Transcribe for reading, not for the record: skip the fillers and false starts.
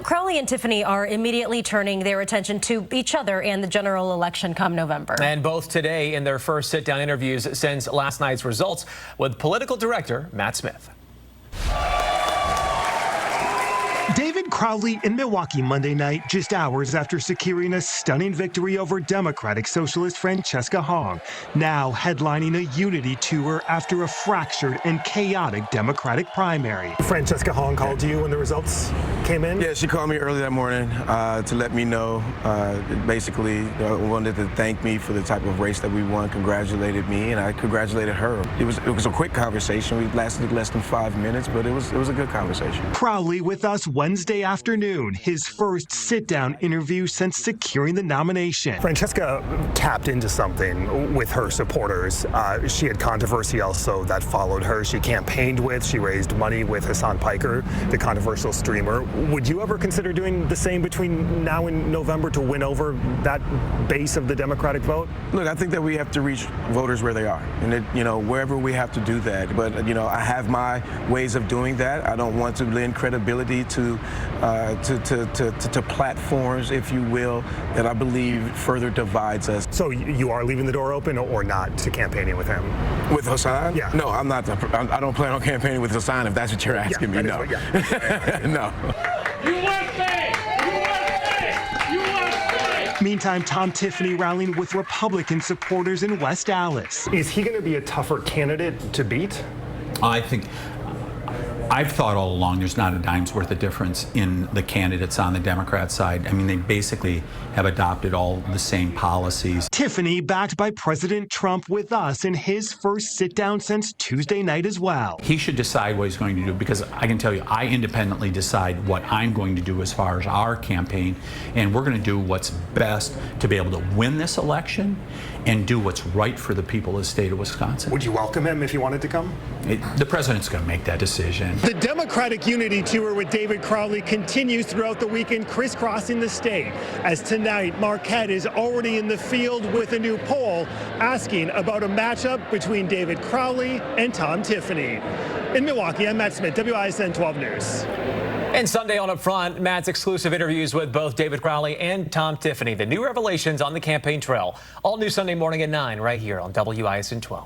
Crowley and Tiffany are immediately turning their attention to each other and the general election come November. And both today in their first sit-down interviews since last night's results with political director Matt Smith. David Crowley in Milwaukee Monday night, just hours after securing a stunning victory over Democratic Socialist Francesca Hong, now headlining a unity tour after a fractured and chaotic Democratic primary. Francesca Hong called you when the results came in? Yeah, she called me early that morning to let me know. Basically, wanted to thank me for the type of race that we won, congratulated me, and I congratulated her. It was a quick conversation. We lasted less than 5 minutes, but it was a good conversation. Crowley with us Wednesday afternoon, his first sit-down interview since securing the nomination. Francesca tapped into something with her supporters. She had controversy also that followed her. She campaigned with, she raised money with Hassan Piker, the controversial streamer. Would you ever consider doing the same between now and November to win over that base of the Democratic vote? Look, I think that we have to reach voters where they are, and wherever we have to do that. But I have my ways of doing that. I don't want to lend credibility to platforms, if you will, that I believe further divides us. So you are leaving the door open or not to campaigning with him? With Hassan? Yeah. No, I'm not. I don't plan on campaigning with Hassan, if that's what you're asking me. No. No. Meantime, Tiffany rallying with Republican supporters in West Allis. Is he going to be a tougher candidate to beat? I've thought all along there's not a dime's worth of difference in the candidates on the Democrat side. I mean, they basically have adopted all the same policies. Tiffany backed by President Trump with us in his first sit-down since Tuesday night as well. He should decide what he's going to do, because I can tell you, I independently decide what I'm going to do as far as our campaign, and we're going to do what's best to be able to win this election and do what's right for the people of the state of Wisconsin. Would you welcome him if he wanted to come? The president's going to make that decision. The Democratic Unity Tour with David Crowley continues throughout the weekend, crisscrossing the state. As tonight, Marquette is already in the field with a new poll asking about a matchup between David Crowley and Tiffany. In Milwaukee, I'm Matt Smith, WISN 12 News. And Sunday on UPFRONT, Matt's exclusive interviews with both David Crowley and Tiffany. The new revelations on the campaign trail. All new Sunday morning at 9 right here on WISN 12.